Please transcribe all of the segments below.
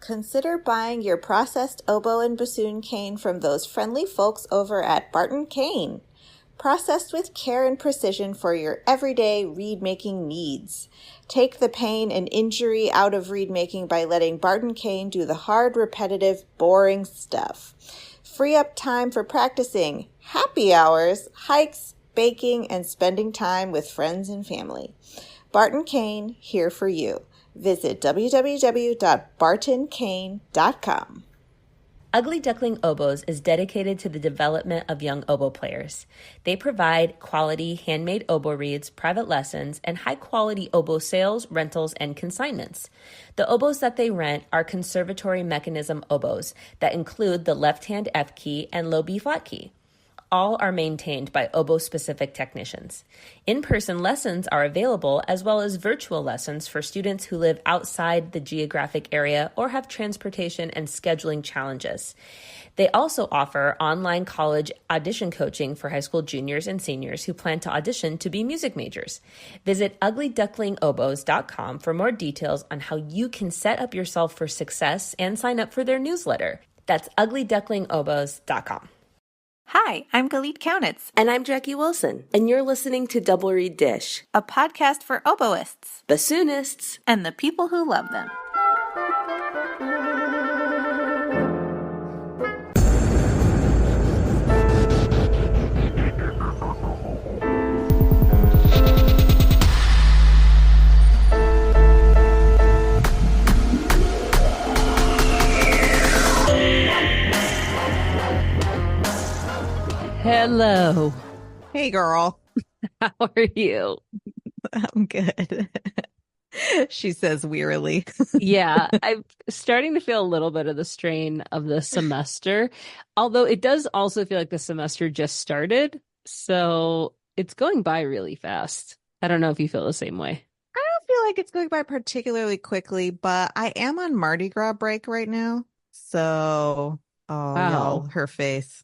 consider buying your processed oboe and bassoon cane from those friendly folks over at Barton Cane. Processed with care and precision for your everyday reed-making needs. Take the pain and injury out of reed-making by letting Barton Cane do the hard, repetitive, boring stuff. Free up time for practicing, happy hours, hikes, baking, and spending time with friends and family. Barton Cane, here for you. Visit www.bartoncane.com. Ugly Duckling Oboes is dedicated to the development of young oboe players. They provide quality handmade oboe reeds, private lessons, and high-quality oboe sales, rentals, and consignments. The oboes that they rent are conservatory mechanism oboes that include the left-hand F key and low B flat key. All are maintained by oboe-specific technicians. In-person lessons are available, as well as virtual lessons for students who live outside the geographic area or have transportation and scheduling challenges. They also offer online college audition coaching for high school juniors and seniors who plan to audition to be music majors. Visit uglyducklingoboes.com for more details on how you can set up yourself for success and sign up for their newsletter. That's uglyducklingoboes.com. Hi, I'm Galit Kaunitz. And I'm Jackie Wilson, and you're listening to Double Reed Dish, a podcast for oboists, bassoonists, and the people who love them. Hello. Hey, girl. How are you? I'm good. She says wearily. Yeah, I'm starting to feel a little bit of the strain of the semester, although it does also feel like the semester just started. So it's going by really fast. I don't know if you feel the same way. I don't feel like it's going by particularly quickly, but I am on Mardi Gras break right now. So, Wow. Y'all, her face.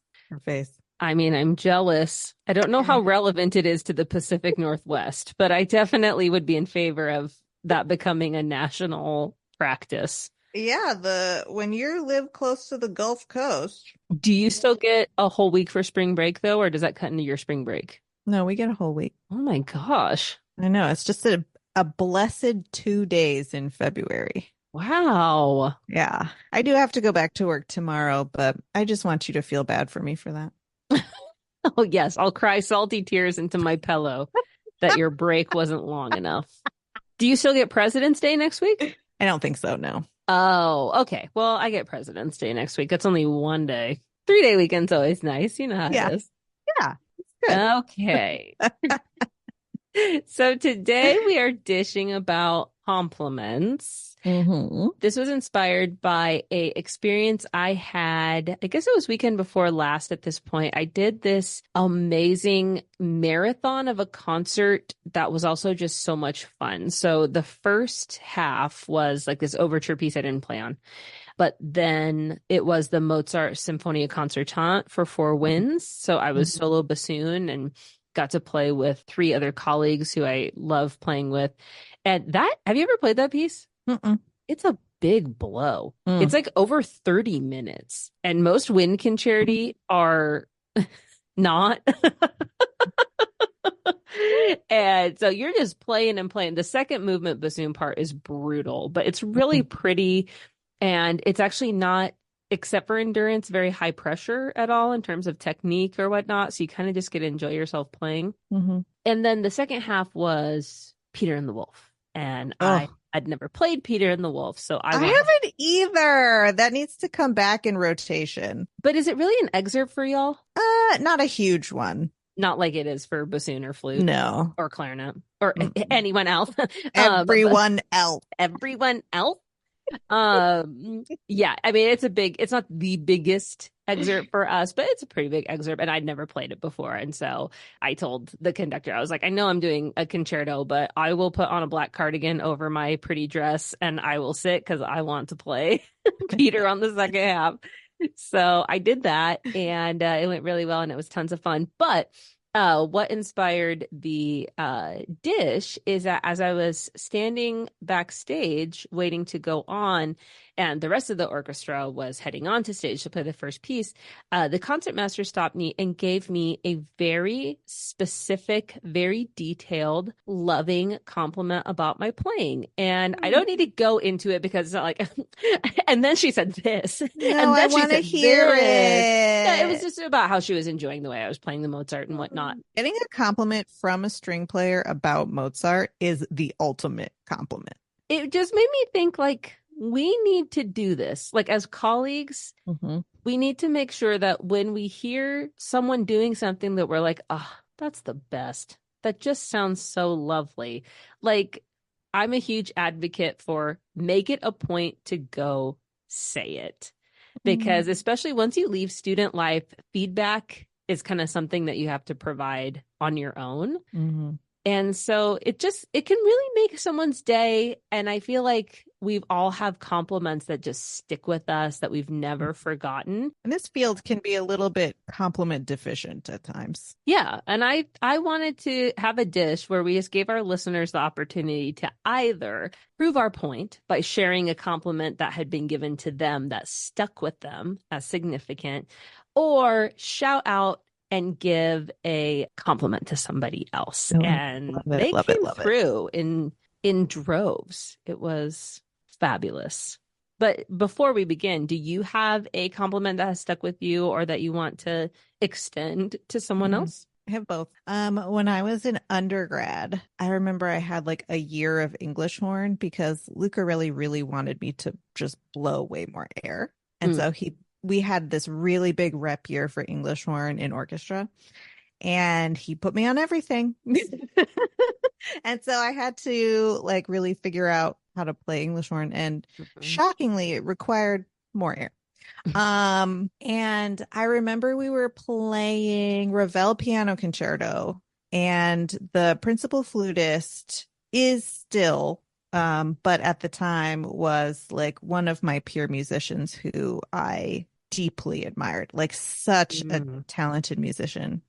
I mean, I'm jealous. I don't know how relevant it is to the Pacific Northwest, but I definitely would be in favor of that becoming a national practice. Yeah, when you live close to the Gulf Coast. Do you still get a whole week for spring break, though, or does that cut into your spring break? No, we get a whole week. Oh, my gosh. I know. It's just a blessed 2 days in February. Wow. Yeah. I do have to go back to work tomorrow, but I just want you to feel bad for me for that. Oh, yes. I'll cry salty tears into my pillow that your break wasn't long enough. Do you still get President's Day next week? I don't think so, no. Oh, okay. Well, I get President's Day next week. That's only 1 day. 3-day weekend's always nice. You know how it is. Yeah. It's good. Okay. So today we are dishing about compliments. Mm-hmm. This was inspired by a experience I had, I guess it was weekend before last at this point. I did this amazing marathon of a concert that was also just so much fun. So the first half was like this overture piece I didn't play on, but then it was the Mozart Sinfonia Concertante for 4 winds. So I was solo bassoon and got to play with 3 other colleagues who I love playing with. And have you ever played that piece? Mm-mm. It's a big blow. It's like over 30 minutes. And most wind concerti are not. And so you're just playing and playing. The second movement bassoon part is brutal, but it's really pretty. And it's actually not, except for endurance, very high pressure at all in terms of technique or whatnot. So you kind of just get to enjoy yourself playing. Mm-hmm. And then the second half was Peter and the Wolf. And I'd never played Peter and the Wolf, so I haven't either. That needs to come back in rotation. But is it really an excerpt for y'all? Not a huge one. Not like it is for bassoon or flute. No. Or clarinet. Or anyone else. Everyone else. Everyone else? Yeah, I mean, it's not the biggest excerpt for us, but it's a pretty big excerpt, and I'd never played it before. And so I told the conductor, I was like, I know I'm doing a concerto, but I will put on a black cardigan over my pretty dress and I will sit because I want to play Peter on the second half. So I did that, and it went really well, and it was tons of fun. But what inspired the dish is that as I was standing backstage waiting to go on, and the rest of the orchestra was heading on to stage to play the first piece, the concertmaster stopped me and gave me a very specific, very detailed, loving compliment about my playing. And I don't need to go into it because it's not like, and then she said this, No, and I then she want to said hear this. Yeah, it was it. just about how she was enjoying the way I was playing the Mozart and whatnot. Getting a compliment from a string player about Mozart is the ultimate compliment. It just made me think like, we need to do this. Like, as colleagues, Mm-hmm. we need to make sure that when we hear someone doing something that we're like, oh, that's the best. That just sounds so lovely. Like, I'm a huge advocate for make it a point to go say it. Because especially once you leave student life, feedback is kind of something that you have to provide on your own. Mm-hmm. And so it can really make someone's day. And I feel like we've all have compliments that just stick with us that we've never forgotten. And this field can be a little bit compliment deficient at times. Yeah. And I wanted to have a dish where we just gave our listeners the opportunity to either prove our point by sharing a compliment that had been given to them that stuck with them as significant, or shout out and give a compliment to somebody else. Oh, And love they it, love it, came love it. through in droves. It was fabulous. But before we begin, do you have a compliment that has stuck with you or that you want to extend to someone else? I have both. When I was in undergrad, I remember I had like a year of English horn because Luca really wanted me to just blow way more air. And so we had this really big rep year for English horn in orchestra, and he put me on everything. And so I had to like really figure out how to play English horn, and shockingly, it required more air. And I remember we were playing Ravel Piano Concerto, and the principal flutist is still, but at the time was like one one of my peer musicians who I deeply admired, like such a talented musician,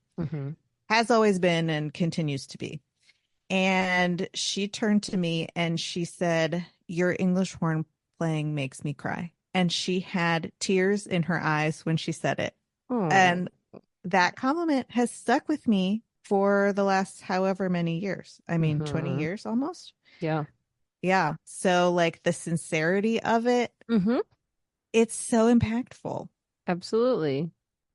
has always been and continues to be. And she turned to me and she said, "Your English horn playing makes me cry." And she had tears in her eyes when she said it. Oh. And that compliment has stuck with me for the last however many years. I mean, 20 years almost. Yeah. Yeah. So like the sincerity of it, it's so impactful. Absolutely.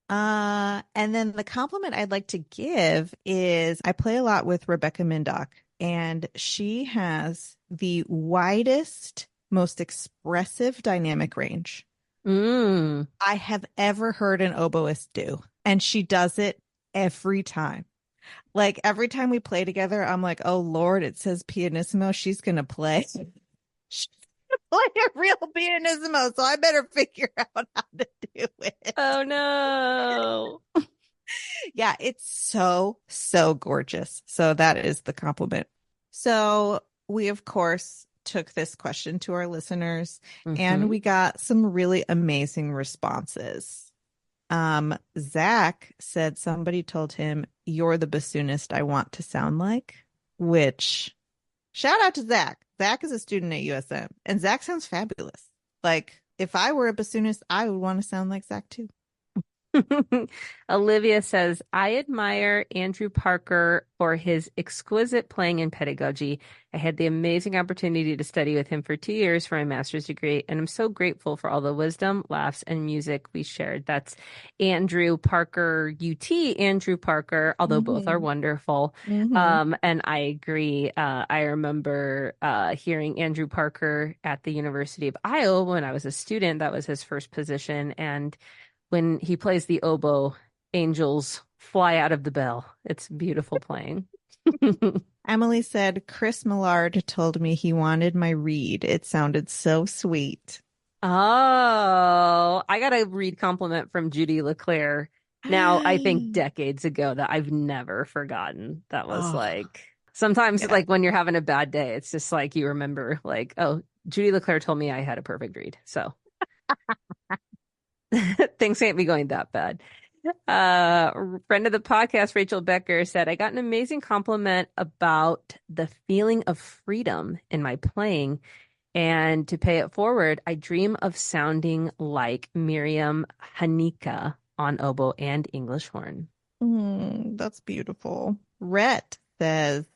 And then the compliment I'd like to give is I play a lot with Rebecca Mindock, and she has the widest, most expressive dynamic range I have ever heard an oboist do. And she does it every time. Like every time we play together, I'm like, oh Lord, it says pianissimo. She's gonna play. She's gonna play a real pianissimo, so I better figure out how to do it. Oh no. Yeah, it's so gorgeous. So that is the compliment. So we, of course, took this question to our listeners, and we got some really amazing responses. Zach said somebody told him, "You're the bassoonist I want to sound like," which shout out to Zach. Zach is a student at USM, and Zach sounds fabulous. Like if I were a bassoonist, I would want to sound like Zach too. Olivia says, I admire Andrew Parker for his exquisite playing and pedagogy. I had the amazing opportunity to study with him for 2 years for my master's degree, and I'm so grateful for all the wisdom, laughs, and music we shared. That's Andrew Parker, UT Andrew Parker, although both are wonderful. And I agree. I remember hearing Andrew Parker at the University of Iowa when I was a student. That was his first position, and when he plays the oboe, angels fly out of the bell. It's beautiful playing. Emily said, Chris Millard told me he wanted my reed. It sounded so sweet. Oh, I got a reed compliment from Judy LeClaire. Now, I think decades ago that I've never forgotten. That was like, sometimes like when you're having a bad day, it's just like you remember like, oh, Judy LeClaire told me I had a perfect reed. So things can't be going that bad. Friend of the podcast, Rachel Becker, said, I got an amazing compliment about the feeling of freedom in my playing. And to pay it forward, I dream of sounding like Miriam Hanika on oboe and English horn. That's beautiful. Rhett says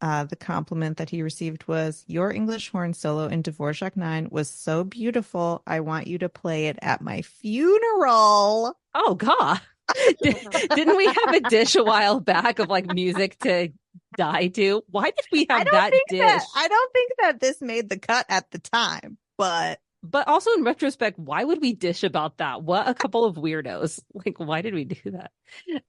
the compliment that he received was, Your English horn solo in Dvorak 9 was so beautiful. I want you to play it at my funeral. Oh, God. Didn't we have a dish a while back of like music to die to? Why did we have that dish? I don't think that this made the cut at the time, but also in retrospect, why would we dish about that? What a couple of weirdos. Like, why did we do that?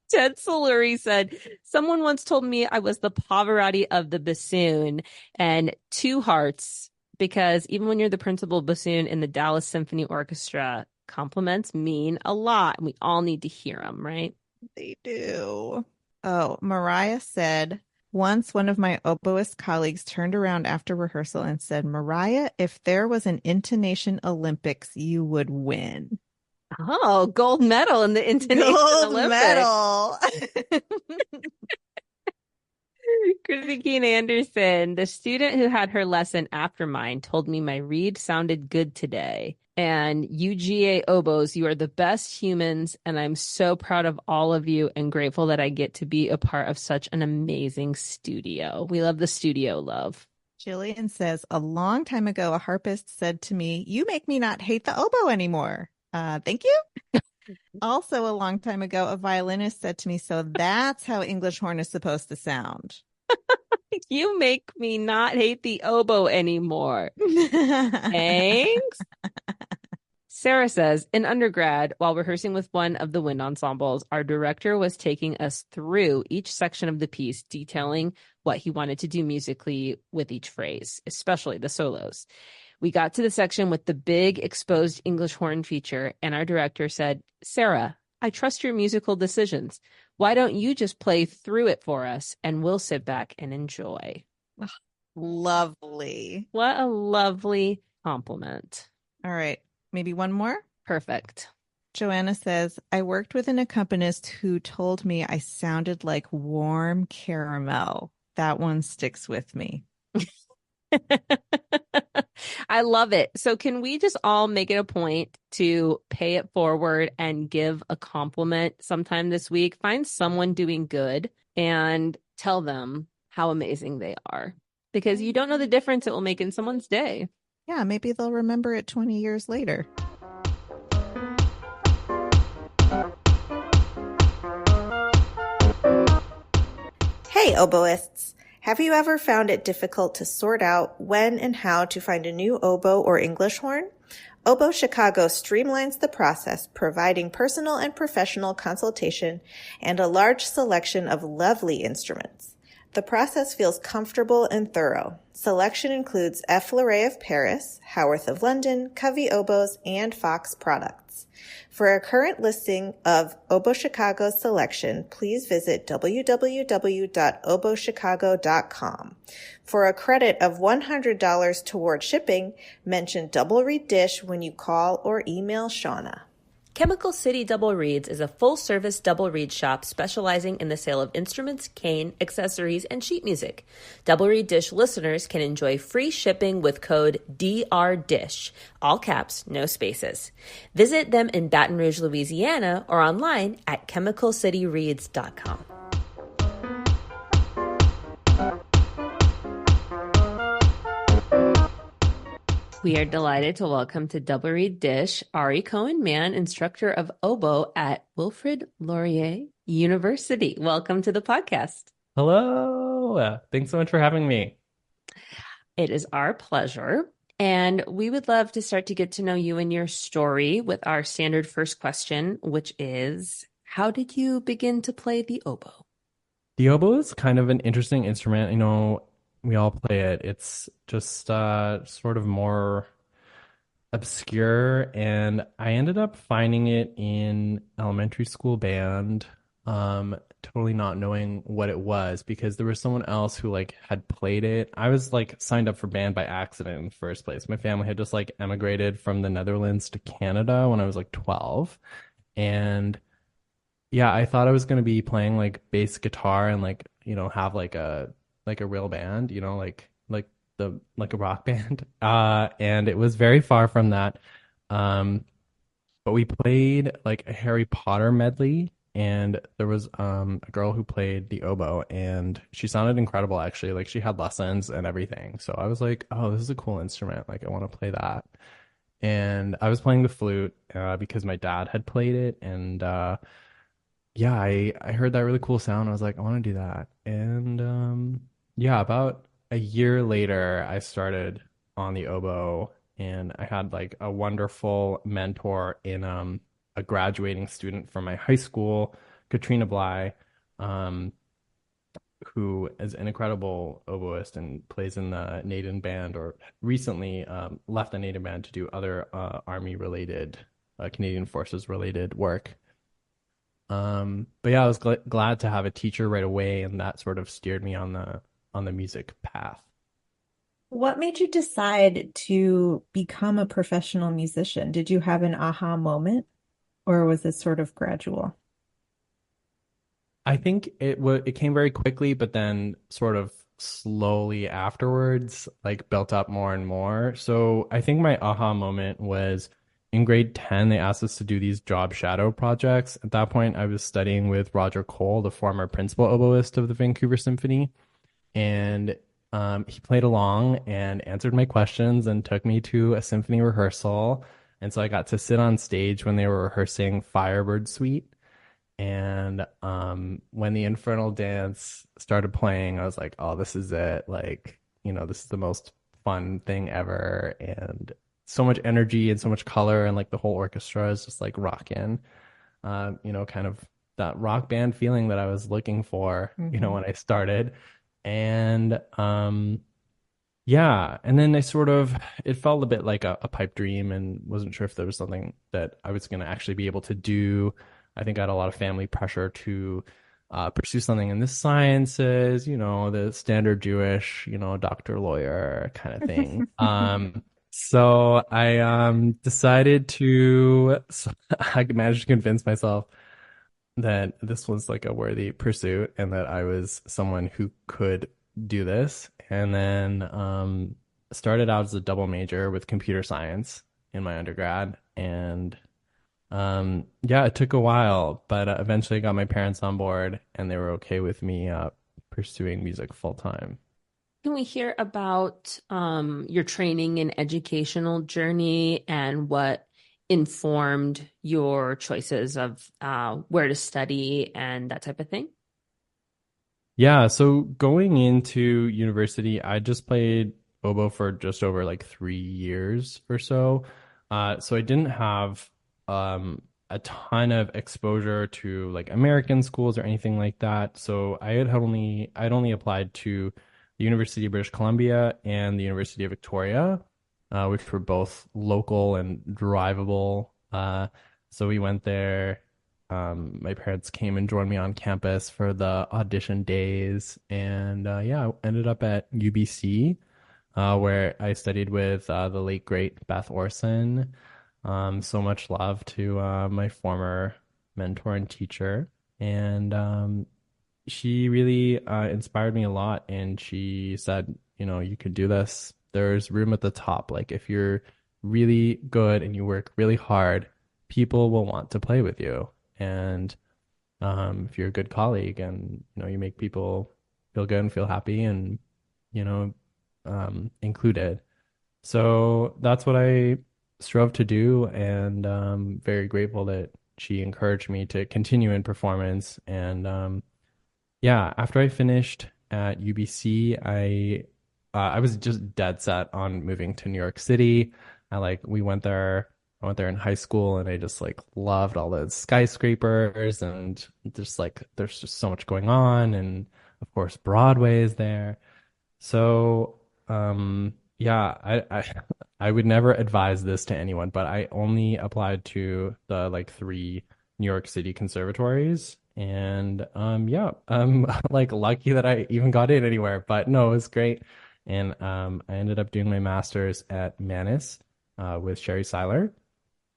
Ted Soluri said, someone once told me I was the Pavarotti of the bassoon, and two hearts, because even when you're the principal bassoon in the Dallas Symphony Orchestra, compliments mean a lot. And we all need to hear them, right? they do. Oh, Mariah said, once one of my oboist colleagues turned around after rehearsal and said, Mariah, if there was an intonation Olympics, you would win. Oh, gold medal in the Intonation Gold Olympics. medal. Chrissy Keen Anderson, the student who had her lesson after mine, told me my reed sounded good today. And UGA oboes, you are the best humans, and I'm so proud of all of you and grateful that I get to be a part of such an amazing studio. We love the studio love. Jillian says, a long time ago, a harpist said to me, you make me not hate the oboe anymore. Thank you. Also, a long time ago, a violinist said to me, so that's how English horn is supposed to sound. You make me not hate the oboe anymore. Thanks. Sarah says, in undergrad, while rehearsing with one of the wind ensembles, our director was taking us through each section of the piece, detailing what he wanted to do musically with each phrase, especially the solos. We got to the section with the big exposed English horn feature, and our director said, Sarah, I trust your musical decisions. Why don't you just play through it for us, and we'll sit back and enjoy. Lovely. What a lovely compliment. All right. Maybe one more? Perfect. Joanna says, I worked with an accompanist who told me I sounded like warm caramel. That one sticks with me. I love it. So can we just all make it a point to pay it forward and give a compliment sometime this week? Find someone doing good and tell them how amazing they are, because you don't know the difference it will make in someone's day. Yeah, maybe they'll remember it 20 years later. Hey, oboists! Have you ever found it difficult to sort out when and how to find a new oboe or English horn? Oboe Chicago streamlines the process, providing personal and professional consultation and a large selection of lovely instruments. The process feels comfortable and thorough. Selection includes F. Lauret of Paris, Howarth of London, Covey Oboes, and Fox products. For a current listing of Oboe Chicago's selection, please visit www.oboechicago.com. For a credit of $100 toward shipping, mention Double Reed Dish when you call or email Shauna. Chemical City Double Reeds is a full-service double reed shop specializing in the sale of instruments, cane, accessories, and sheet music. Double Reed Dish listeners can enjoy free shipping with code DRDISH, all caps, no spaces. Visit them in Baton Rouge, Louisiana, or online at chemicalcityreeds.com. We are delighted to welcome to Double Reed Dish Ari Cohen Mann, instructor of oboe at Wilfrid Laurier University. Welcome to the podcast. Hello. Thanks so much for having me. It is our pleasure. And we would love to start to get to know you and your story with our standard first question, which is, how did you begin to play the oboe? The oboe is kind of an interesting instrument. We all play it. It's just sort of more obscure, and I ended up finding it in elementary school band, totally not knowing what it was because there was someone else who had played it. I was signed up for band by accident in the first place. My family had just emigrated from the Netherlands to Canada when I was 12, and yeah, I thought I was going to be playing bass guitar and have a real band, like the like a rock band. And it was very far from that. Um, but we played like a Harry Potter medley, and there was a girl who played the oboe, and she sounded incredible actually. Like she had lessons and everything. So I was like, oh, this is a cool instrument. Like I want to play that. And I was playing the flute because my dad had played it, and yeah, I heard that really cool sound. I was like, I want to do that. And yeah, about a year later, I started on the oboe, and I had like a wonderful mentor in a graduating student from my high school, Katrina Bly, um, who is an incredible oboist and plays in the Naden band, or recently left the Naden band to do other army related, Canadian Forces related work. But yeah, I was glad to have a teacher right away, and that sort of steered me on the music path. What made you decide to become a professional musician? Did you have an aha moment, or was it sort of gradual? I think it came very quickly, but then sort of slowly afterwards, like built up more and more. So I think my aha moment was in grade 10, they asked us to do these job shadow projects. At that point, I was studying with Roger Cole, the former principal oboist of the Vancouver Symphony, and he played along and answered my questions and took me to a symphony rehearsal. And so I got to sit on stage when they were rehearsing Firebird Suite. And when the Infernal Dance started playing, I was like, oh, this is it. Like, this is the most fun thing ever. And so much energy and so much color. And like the whole orchestra is just like rocking, kind of that rock band feeling that I was looking for, when I started. And yeah, and then it felt a bit like a pipe dream, and wasn't sure if there was something that I was going to actually be able to do. I think I had a lot of family pressure to pursue something in the sciences, the standard Jewish, doctor, lawyer kind of thing. So I decided so I managed to convince myself that this was like a worthy pursuit and that I was someone who could do this. And then started out as a double major with computer science in my undergrad. And yeah, it took a while, but eventually I got my parents on board and they were okay with me pursuing music full time. Can we hear about your training and educational journey and what informed your choices of where to study and that type of thing? Yeah, so going into university, I just played oboe for just over like 3 years or so. So I didn't have a ton of exposure to like American schools or anything like that. So I'd only applied to the University of British Columbia and the University of Victoria, which were both local and drivable. So we went there. My parents came and joined me on campus for the audition days, and yeah, I ended up at UBC, where I studied with the late great Beth Orson. So much love to my former mentor and teacher, and she really inspired me a lot. And she said, you could do this. There's room at the top. Like if you're really good and you work really hard, people will want to play with you. And if you're a good colleague and you make people feel good and feel happy and you know included. So that's what I strove to do, and very grateful that she encouraged me to continue in performance. And yeah, after I finished at UBC, I was just dead set on moving to New York City. We went there. I went there in high school, and I just like loved all the skyscrapers, and just like there's just so much going on, and of course Broadway is there. So yeah, I I would never advise this to anyone, but I only applied to the like three New York City conservatories. And yeah, I'm like lucky that I even got in anywhere, but no, it was great. And I ended up doing my master's at Manus with Sherry Seiler.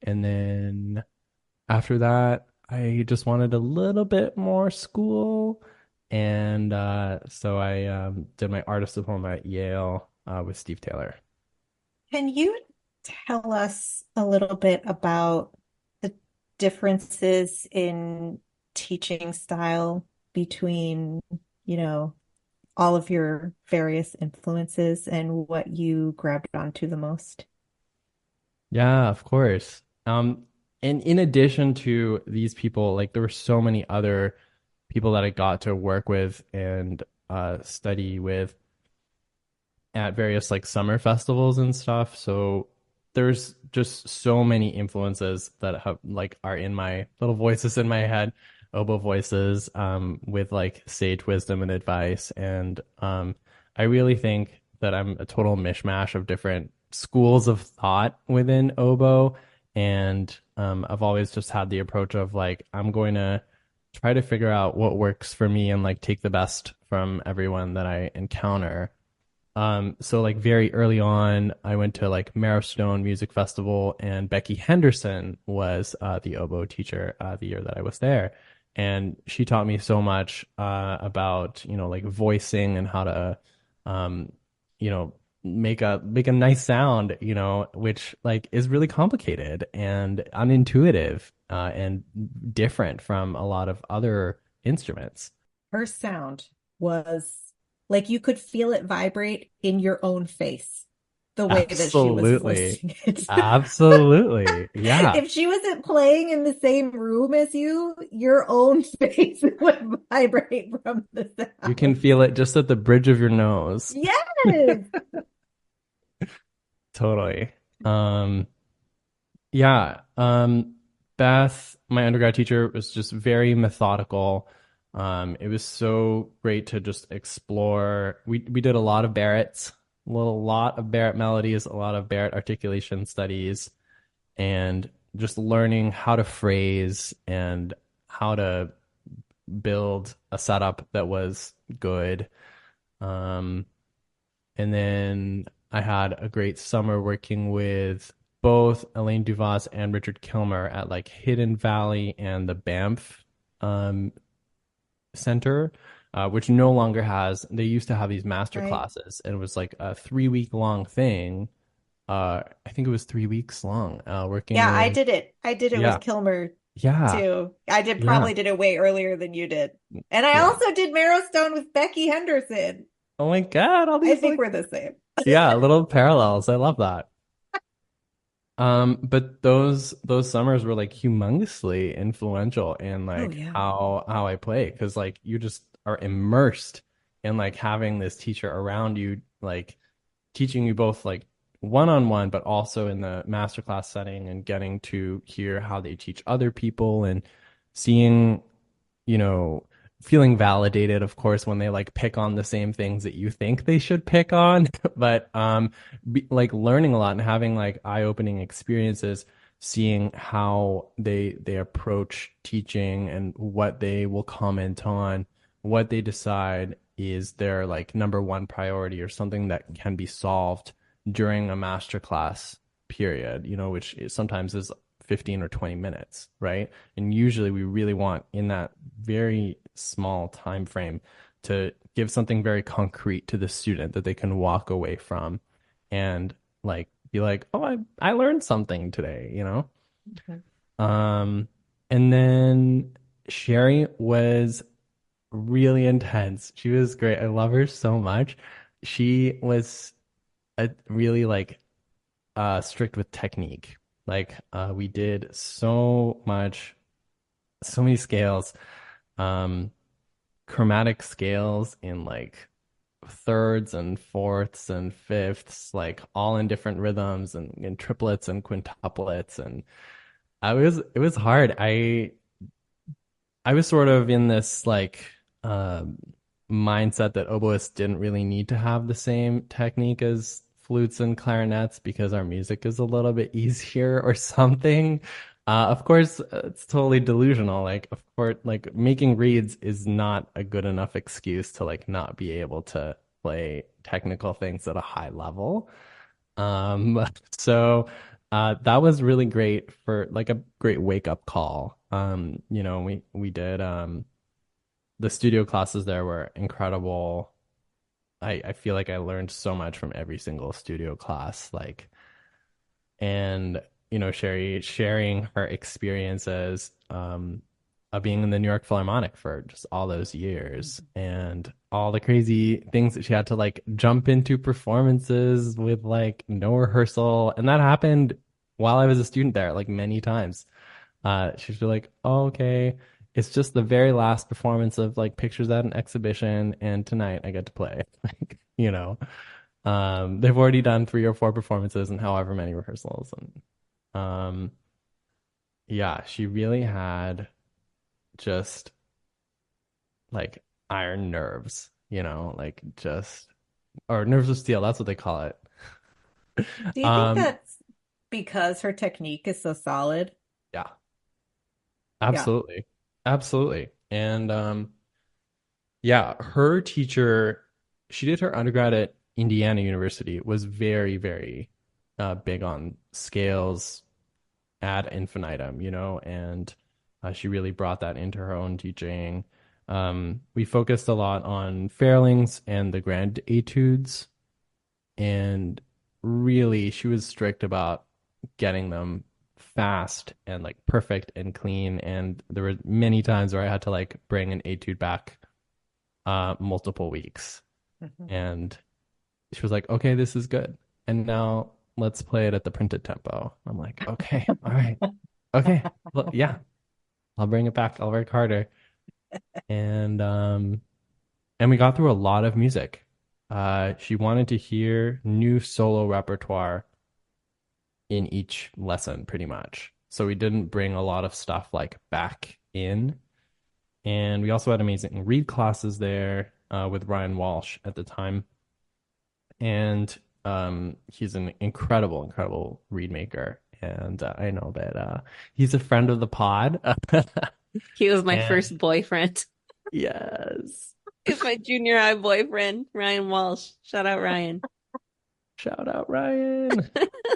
And then after that, I just wanted a little bit more school. And so I did my artist diploma at Yale. with Steve Taylor. Can you tell us a little bit about the differences in teaching style between, you know, all of your various influences and what you grabbed onto the most? Yeah, of course. And in addition to these people, like there were so many other people that I got to work with and study with at various like summer festivals and stuff. So there's just so many influences that have like are in my little voices in my head, oboe voices, with like sage wisdom and advice. And I really think that I'm a total mishmash of different schools of thought within oboe. And I've always just had the approach of like, I'm going to try to figure out what works for me and like take the best from everyone that I encounter. So like very early on, I went to like Marrowstone Music Festival, and Becky Henderson was the oboe teacher the year that I was there, and she taught me so much about like voicing and how to um, you know make a nice sound, which like is really complicated and unintuitive and different from a lot of other instruments. Her sound was like you could feel it vibrate in your own face, the way that she was Absolutely. voicing it. Absolutely. Yeah. If she wasn't playing in the same room as you, your own face would vibrate from the You can sound. feel it just at the bridge of your nose. Yes. Totally. Um, yeah. Beth, my undergrad teacher, was just very methodical. It was so great to just explore. We did a lot of Barrett's, lot of Barrett melodies, a lot of Barrett articulation studies, and just learning how to phrase and how to build a setup that was good. Um, and then I had a great summer working with both Elaine Duvas and Richard Kilmer at like Hidden Valley and the Banff um, Center, which no longer has. They used to have these master Right. classes, and it was like a 3 week long thing. I think it was 3 weeks long. Working Yeah, I with did it. I did it with yeah, Kilmer yeah, too. I did yeah, probably did it way earlier than you did. And I yeah. also did Marrowstone with Becky Henderson. Oh my God, all I these think like we're the same. yeah, little parallels. I love that. But those summers were like humongously influential in Oh like yeah. how I play, because like you just are immersed in like having this teacher around you, like teaching you both like one on one, but also in the masterclass setting, and getting to hear how they teach other people and seeing you know, feeling validated, of course, when they like pick on the same things that you think they should pick on, but like learning a lot and having like eye-opening experiences, seeing how they approach teaching and what they will comment on, what they decide is their like number one priority or something that can be solved during a masterclass period, which sometimes is 15 or 20 minutes, right? And usually we really want in that very small time frame to give something very concrete to the student that they can walk away from and like be like, "Oh, I learned something today." Mhm. Um and then Sherry was really intense. She was great. I love her so much. She was a really like strict with technique. Like we did so many scales, um, chromatic scales in like thirds and fourths and fifths, like all in different rhythms and triplets and quintuplets. And it was hard. I was sort of in this like um mindset that oboists didn't really need to have the same technique as flutes and clarinets because our music is a little bit easier or something. Of course, it's totally delusional. Like, of course, like making reeds is not a good enough excuse to like not be able to play technical things at a high level. Um, so that was really great for like a great wake up call. We did the studio classes there were incredible. I feel like I learned so much from every single studio class. Like, and Sherry sharing her experiences of being in the New York Philharmonic for just all those years and all the crazy things that she had to like jump into performances with like no rehearsal. And that happened while I was a student there, like many times. She'd be like, oh, okay, it's just the very last performance of like pictures at an exhibition, and tonight I get to play. Like, they've already done 3 or 4 performances and however many rehearsals. And yeah, she really had just like iron nerves, like just or nerves of steel, that's what they call it. Do you think Um, that's because her technique is so solid? yeah, Yeah. absolutely. Absolutely. And yeah, her teacher, she did her undergrad at Indiana University, was very, very big on scales ad infinitum, and she really brought that into her own teaching. We focused a lot on Fairlings and the grand etudes, and really she was strict about getting them fast and like perfect and clean. And there were many times where I had to like bring an etude back multiple weeks. Mhm. And she was like, okay, this is good. And now let's play it at the printed tempo. I'm like, okay, all right. Okay. Well, yeah, I'll bring it back. I'll work harder. And we got through a lot of music. She wanted to hear new solo repertoire in each lesson pretty much. So we didn't bring a lot of stuff like back in. And we also had amazing read classes there with Ryan Walsh at the time. And he's an incredible, incredible read maker. And I know that he's a friend of the pod. He was my And first boyfriend. yes, He's my junior high boyfriend, Ryan Walsh. Shout out, Ryan. shout out Ryan.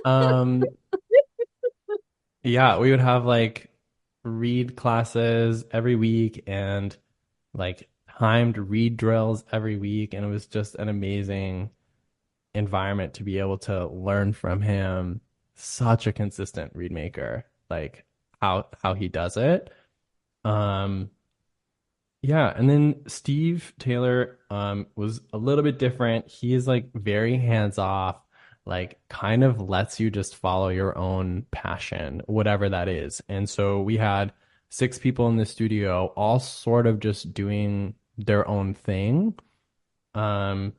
Um, yeah, we would have like read classes every week and like timed read drills every week. And it was just an amazing environment to be able to learn from him. Such a consistent read maker, like how he does it. Um, yeah, and then Steve Taylor was a little bit different. He is like very hands off, like kind of lets you just follow your own passion, whatever that is. And so we had 6 people in the studio, all sort of just doing their own thing. Um,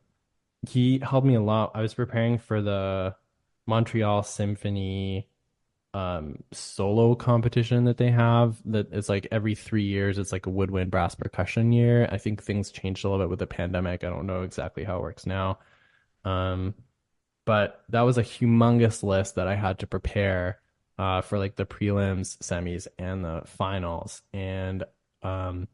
he helped me a lot. I was preparing for the Montreal Symphony solo competition that they have that is like every 3 years. It's like a woodwind brass percussion year. I think things changed a little bit with the pandemic. I don't know exactly how it works now. Um, but that was a humongous list that I had to prepare for like the prelims, semis, and the finals. And um,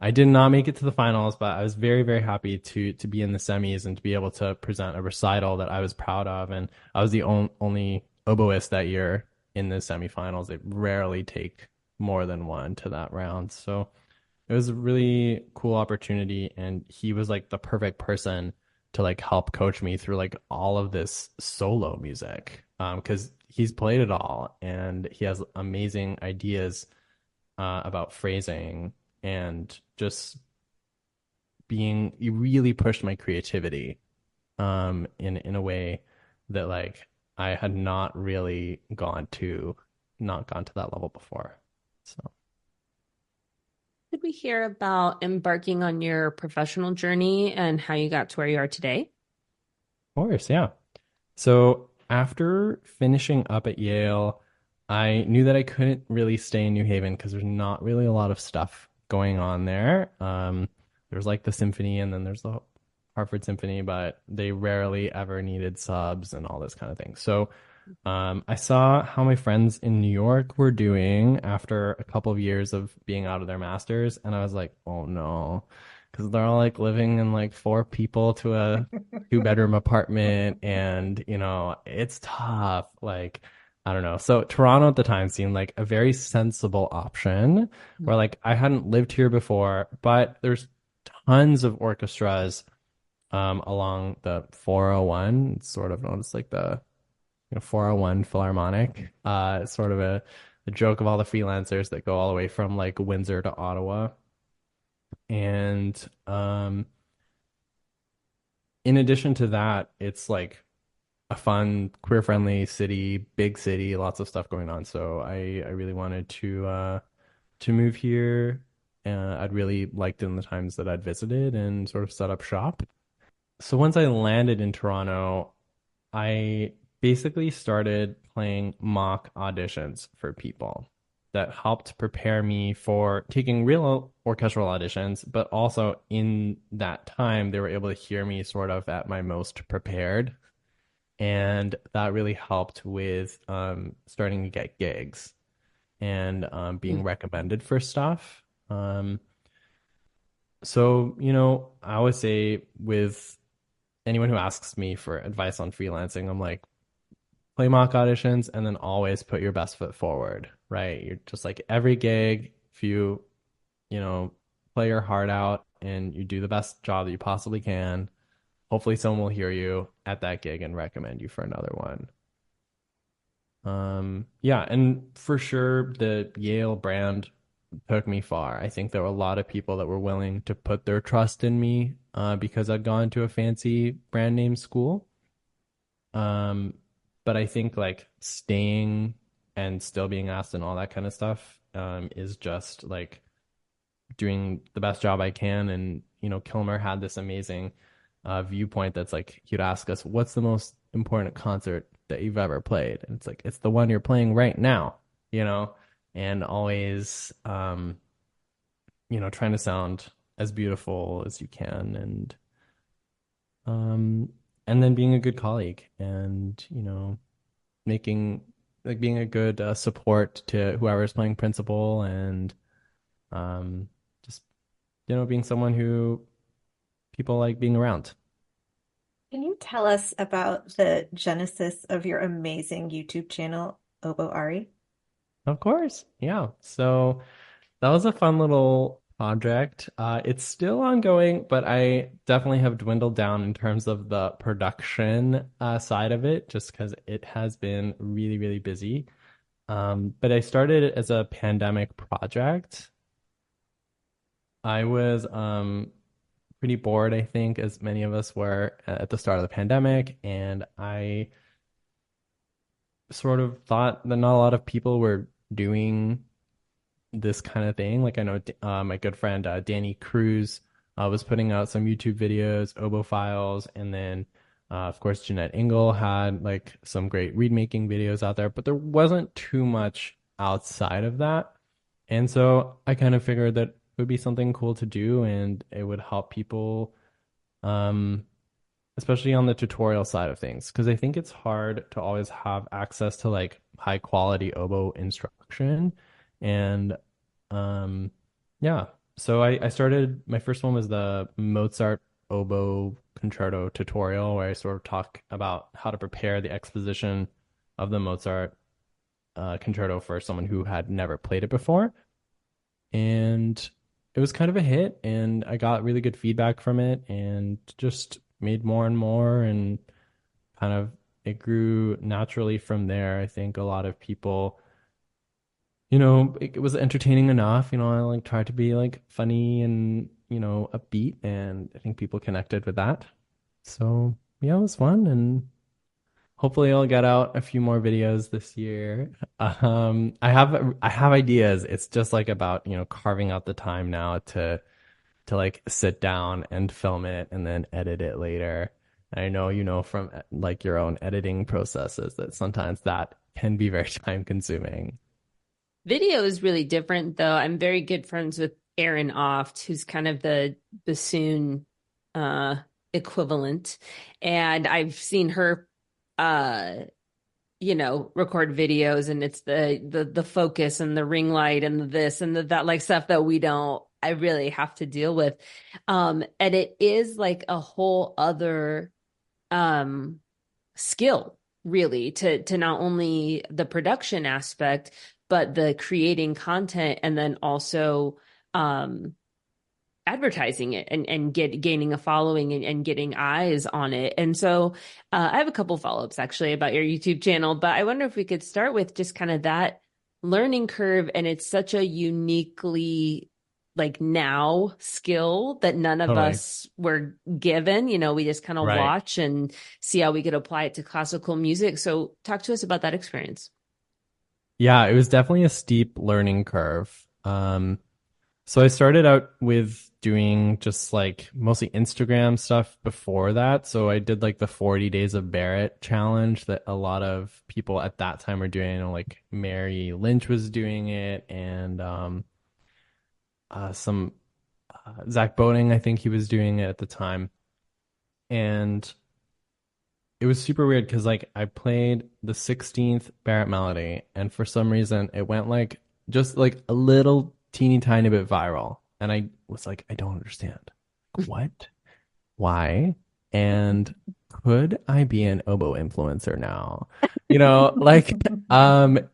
I did not make it to the finals, but I was very, very happy to be in the semis and to be able to present a recital that I was proud of. And I was the only oboist that year in the semifinals. They rarely take more than one to that round. So it was a really cool opportunity. And he was like the perfect person to like help coach me through like all of this solo music. Because he's played it all and he has amazing ideas about phrasing and just being you really pushed my creativity in a way that like I had not gone to that level before. So Could we hear about embarking on your professional journey and how you got to where you are today? of course, yeah. So after finishing up at Yale, I knew that I couldn't really stay in New Haven because there's not really a lot of stuff going on there. There's like the symphony and then there's the Hartford Symphony, but they rarely ever needed subs and all this kind of thing. So I saw how my friends in New York were doing after a couple of years of being out of their masters, and I was like, oh no, because they're all like living in like 4 people to a 2 bedroom apartment, and it's tough. Like, I don't know. So Toronto at the time seemed like a very sensible option, where like I hadn't lived here before, but there's tons of orchestras along the 401. It's sort of known as like the 401 Philharmonic. It's sort of a joke of all the freelancers that go all the way from like Windsor to Ottawa. And in addition to that, it's like a fun, queer friendly city, big city, lots of stuff going on. So I really wanted to move here. I'd really liked it in the times that I'd visited and sort of set up shop. So once I landed in Toronto, I basically started playing mock auditions for people that helped prepare me for taking real orchestral auditions, but also in that time, they were able to hear me sort of at my most prepared. And that really helped with starting to get gigs and being recommended for stuff. So, I always say with anyone who asks me for advice on freelancing, I'm like, play mock auditions and then always put your best foot forward, right? You're just like every gig, if you know, play your heart out and you do the best job that you possibly can, hopefully someone will hear you at that gig and recommend you for another one. Yeah, and for sure the Yale brand took me far. I think there were a lot of people that were willing to put their trust in me because I'd gone to a fancy brand name school. Um, but I think like staying and still being asked and all that kind of stuff is just like doing the best job I can. And, Kilmer had this amazing viewpoint that's like, he'd ask us, what's the most important concert that you've ever played? And it's like, it's the one you're playing right now, you know, and always, trying to sound as beautiful as you can. Um, and then being a good colleague and, making like being a good support to whoever's playing principal and just being someone who people like being around. Can you tell us about the genesis of your amazing YouTube channel, Obo Ari? Of course. Yeah. So that was a fun little project. It's still ongoing, but I definitely have dwindled down in terms of the production side of it, just because it has been really, really busy. But I started it as a pandemic project. I was pretty bored, I think, as many of us were at the start of the pandemic, and I sort of thought that not a lot of people were doing this kind of thing. Like I know my good friend Danny Cruz was putting out some YouTube videos, Oboe Files, and then of course Jeanette Engel had like some great reed making videos out there, but there wasn't too much outside of that. And so I kind of figured that it would be something cool to do and it would help people um especially on the tutorial side of things, because I think it's hard to always have access to like high quality oboe instruction. And um, yeah, so I started, my first one was the Mozart oboe concerto tutorial, where I sort of talk about how to prepare the exposition of the Mozart concerto for someone who had never played it before. And it was kind of a hit, and I got really good feedback from it, and just made more and more, and kind of it grew naturally from there. I think a lot of people, it was entertaining enough. I like tried to be like funny and, upbeat, and I think people connected with that. So yeah, it was fun, and hopefully I'll get out a few more videos this year. I have ideas. It's just like about, carving out the time now to like sit down and film it and then edit it later. I know from like your own editing processes that sometimes that can be very time consuming. Video is really different, though. I'm very good friends with Aaron Oft, who's kind of the bassoon uh, equivalent. And I've seen her, record videos, and it's the focus and the ring light and the this and the that, like stuff that I really have to deal with. And it is like a whole other um skill, really, to not only the production aspect, but the creating content, and then also advertising it and gaining a following and getting eyes on it. And so I have a couple follow-ups actually about your YouTube channel, but I wonder if we could start with just kind of that learning curve. And it's such a uniquely like now skill that none of Totally. us were given. We just kind of Right. watch and see how we could apply it to classical music. So talk to us about that experience. Yeah, it was definitely a steep learning curve. So I started out with doing just like mostly Instagram stuff before that. So I did like the 40 Days of Barrett challenge that a lot of people at that time were doing. Like Mary Lynch was doing it, and some Zach Boning, I think he was doing it at the time. And it was super weird because like I played the 16th Barrett melody, and for some reason it went like just like a little teeny tiny bit viral. And I was like, I don't understand. What? Why? And could I be an oboe influencer now? Like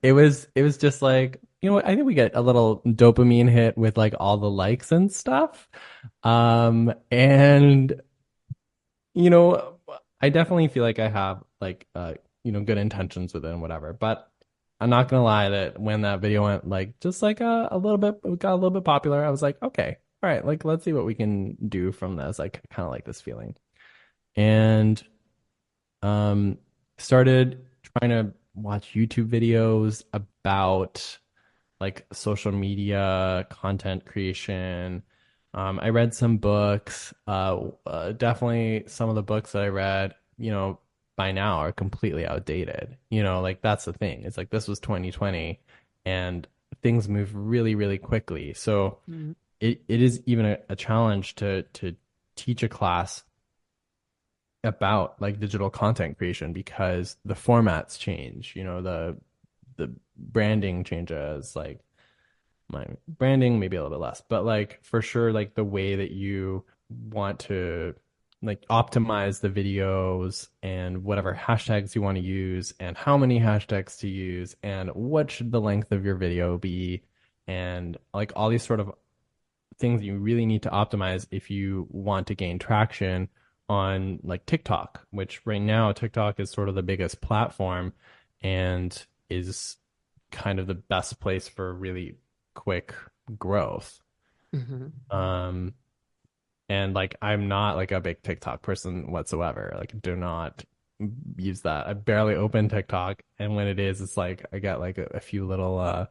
it was just like, what, I think we get a little dopamine hit with like all the likes and stuff. And you know, I definitely feel like I have like good intentions with it and whatever. But I'm not gonna lie that when that video went like just like a little bit, it got a little bit popular, I was like, okay, all right, like let's see what we can do from this. Like kind of like this feeling. And um started trying to watch YouTube videos about like social media content creation. I read some books. Definitely some of the books that I read, by now are completely outdated. Like that's the thing. It's like this was 2020 and things move really, really quickly. So Mhm. it is even a challenge to teach a class about like digital content creation because the formats change, the branding changes, like my branding maybe a little bit less, but like for sure like the way that you want to like optimize the videos and whatever hashtags you want to use and how many hashtags to use and what should the length of your video be and like all these sort of things you really need to optimize if you want to gain traction on like TikTok, which right now TikTok is sort of the biggest platform and is kind of the best place for really quick growth. Mhm. Um, and like I'm not like a big TikTok person whatsoever. Like do not use that. I barely open TikTok, and when it is, it's like I got like a few little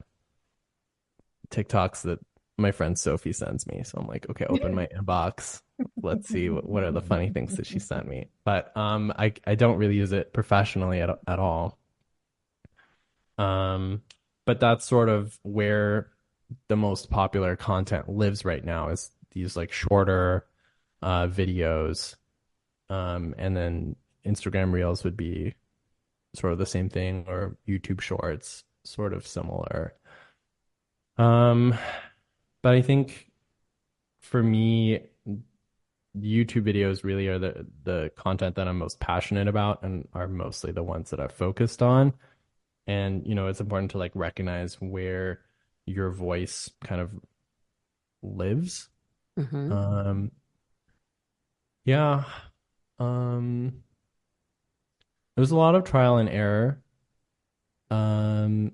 TikToks that my friend Sophie sends me. So I'm like, okay, open my inbox. Let's see what are the funny things that she sent me. But I don't really use it professionally at all. Um, but that's sort of where the most popular content lives right now is these like shorter videos. And then Instagram Reels would be sort of the same thing, or YouTube Shorts, sort of similar. Um, but I think for me, YouTube videos really are the content that I'm most passionate about and are mostly the ones that I've focused on. And, it's important to like recognize where your voice kind of lives. Mhm. Um, yeah. Um, there's a lot of trial and error. Um,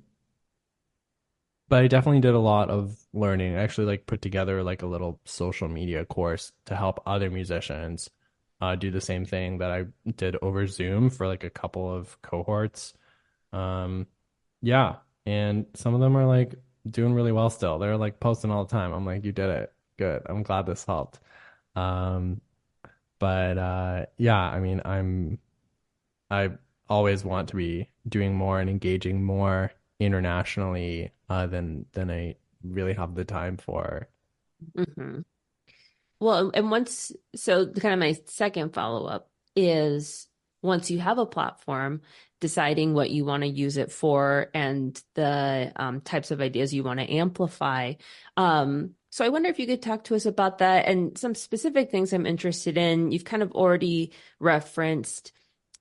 but I definitely did a lot of learning. I actually like put together like a little social media course to help other musicians do the same thing that I did over Zoom for like a couple of cohorts. Um, yeah, and some of them are like doing really well still. They're like posting all the time. I'm like, you did it. Good. I'm glad this helped. Um, but yeah, I mean, I always want to be doing more and engaging more internationally than I really have the time for. Mhm. Well, and so kind of my second follow-up is once you have a platform, deciding what you want to use it for and the types of ideas you want to amplify. So I wonder if you could talk to us about that and some specific things I'm interested in. You've kind of already referenced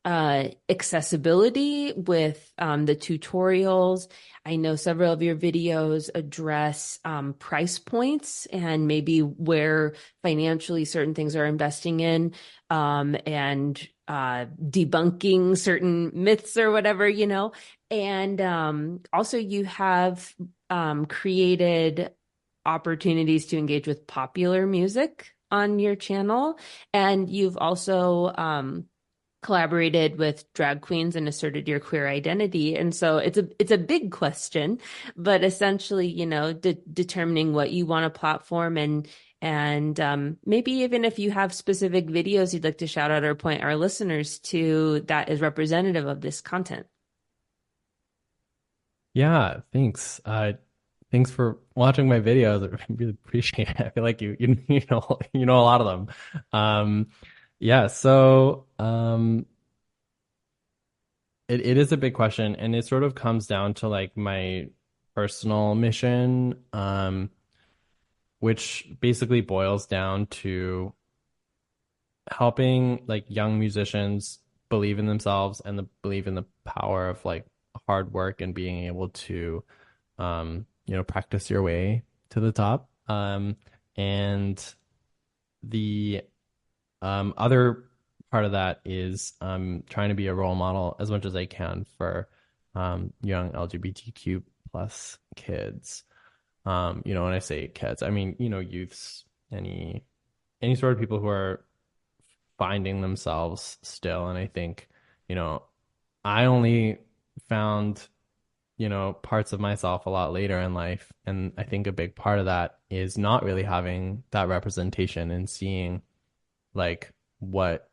accessibility with the tutorials. I know several of your videos address price points and maybe where financially certain things are investing in, and debunking certain myths or whatever, you know. And also, you have created opportunities to engage with popular music on your channel. And you've also collaborated with drag queens and asserted your queer identity. And so it's a big question, but essentially, you know, determining what you want to platform, and maybe even if you have specific videos you'd like to shout out or point our listeners to that is representative of this content. Yeah, thanks. Thanks for watching my videos. I really appreciate it. I feel like you know a lot of them. Yeah, so it is a big question, and it sort of comes down to like my personal mission, which basically boils down to helping like young musicians believe in themselves and believe in the power of like hard work and being able to practice your way to the top. And the other part of that is trying to be a role model as much as I can for young LGBTQ plus kids. When I say kids, I mean, youths, any sort of people who are finding themselves still. And I think, I only found, parts of myself a lot later in life. And I think a big part of that is not really having that representation and seeing like what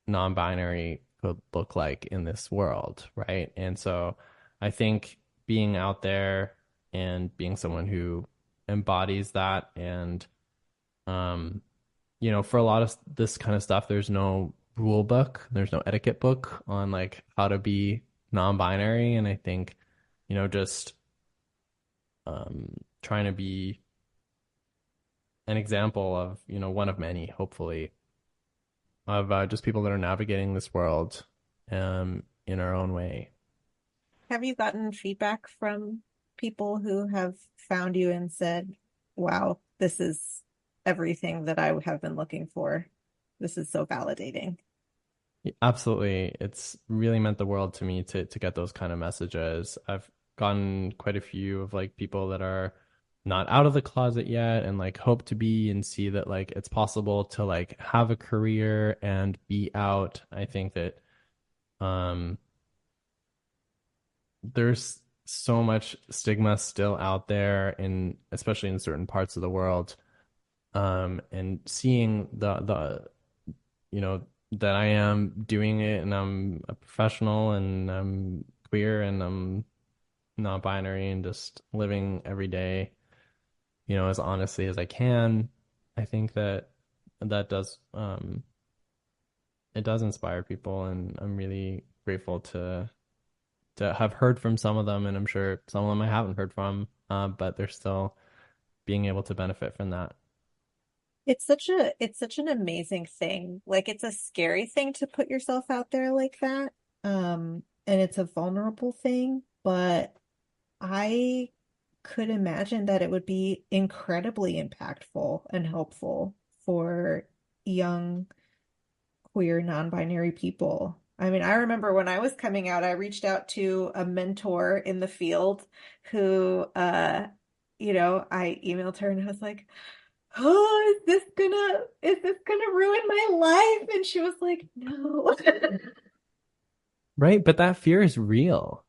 non-binary could look like in this world, right? And so I think being out there and being someone who embodies that and for a lot of this kind of stuff, there's no rule book, there's no etiquette book on like how to be non-binary. And I think, just trying to be an example of, one of many, hopefully, of just people that are navigating this world in our own way. Have you gotten feedback from people who have found you and said, wow, this is everything that I have been looking for? This is so validating. Absolutely. It's really meant the world to me to get those kind of messages. I've gotten quite a few of like people that are not out of the closet yet and like hope to be and see that like it's possible to like have a career and be out. I think that um there's so much stigma still out there in especially in certain parts of the world. And seeing the that I am doing it and I'm a professional and I'm queer and I'm not binary and just living every day, as honestly as I can. I think that that does it does inspire people, and I'm really grateful to have heard from some of them, and I'm sure some of them I haven't heard from, but they're still being able to benefit from that. It's such an amazing thing. Like it's a scary thing to put yourself out there like that. And it's a vulnerable thing, but I could imagine that it would be incredibly impactful and helpful for young queer non-binary people. I mean, I remember when I was coming out, I reached out to a mentor in the field who I emailed her and I was like, "Oh, is this gonna ruin my life?" And she was like, "No." Right, but that fear is real.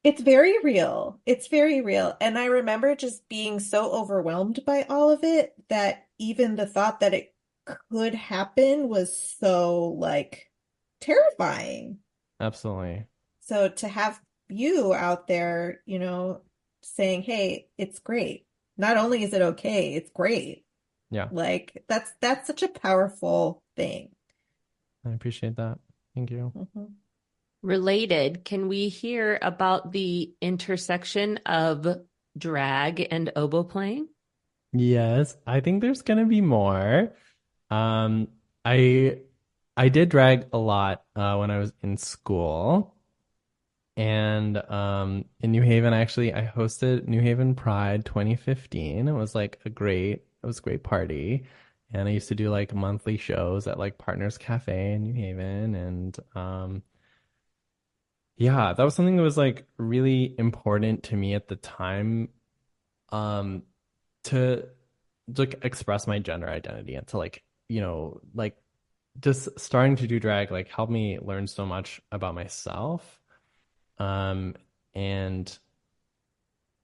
It's very real. It's very real. And I remember just being so overwhelmed by all of it that even the thought that it could happen was so like terrifying. Absolutely. So to have you out there, saying, "Hey, it's great. Not only is it okay, it's great." Yeah, Like that's such a powerful thing. I appreciate that. Thank you. Mhm. Related, can we hear about the intersection of drag and oboe playing? Yes, I think there's gonna be more. Um, I I did drag a lot when I was in school. And in New Haven, actually, I hosted New Haven Pride 2015. It was a great party. And I used to do like monthly shows at like Partners Cafe in New Haven. And yeah, that was something that was like really important to me at the time, um, to like express my gender identity and to like, like just starting to do drag like helped me learn so much about myself. Um, and